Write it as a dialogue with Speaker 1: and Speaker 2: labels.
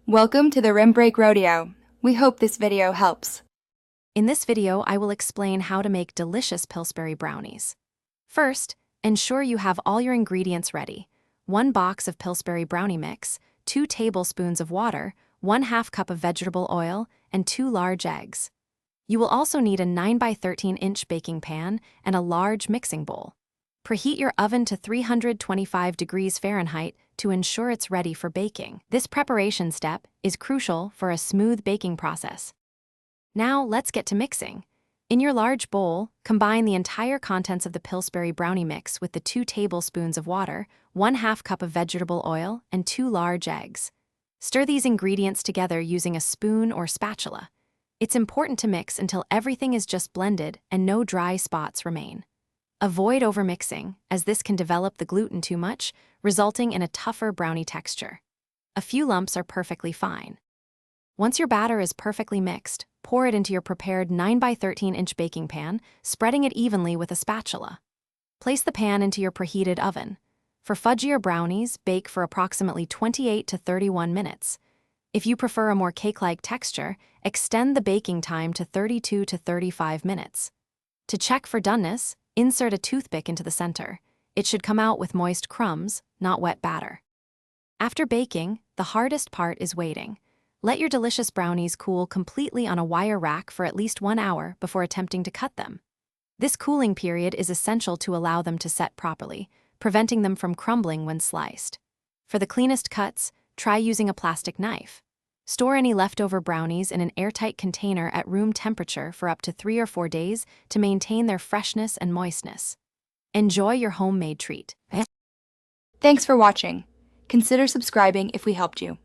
Speaker 1: Welcome to the Rim Break Rodeo. We hope this video helps.
Speaker 2: In this video, I will explain how to make delicious Pillsbury brownies. First, ensure you have all your ingredients ready. 1 box of Pillsbury brownie mix, 2 tablespoons of water, 1/2 cup of vegetable oil, and 2 large eggs. You will also need a 9 by 13-inch baking pan and a large mixing bowl. Preheat your oven to 325 degrees Fahrenheit to ensure it's ready for baking. This preparation step is crucial for a smooth baking process. Now let's get to mixing. In your large bowl, combine the entire contents of the Pillsbury brownie mix with the 2 tablespoons of water, 1/2 cup of vegetable oil, and 2 large eggs. Stir these ingredients together using a spoon or spatula. It's important to mix until everything is just blended and no dry spots remain. Avoid overmixing, as this can develop the gluten too much, resulting in a tougher brownie texture. A few lumps are perfectly fine. Once your batter is perfectly mixed, pour it into your prepared 9 by 13-inch baking pan, spreading it evenly with a spatula. Place the pan into your preheated oven. For fudgier brownies, bake for approximately 28 to 31 minutes. If you prefer a more cake-like texture, extend the baking time to 32 to 35 minutes. To check for doneness, insert a toothpick into the center. It should come out with moist crumbs, not wet batter. After baking, the hardest part is waiting. Let your delicious brownies cool completely on a wire rack for at least 1 hour before attempting to cut them. This cooling period is essential to allow them to set properly, preventing them from crumbling when sliced. For the cleanest cuts, try using a plastic knife. Store any leftover brownies in an airtight container at room temperature for up to 3 or 4 days to maintain their freshness and moistness. Enjoy your homemade treat.
Speaker 1: Thanks for watching. Consider subscribing if we helped you.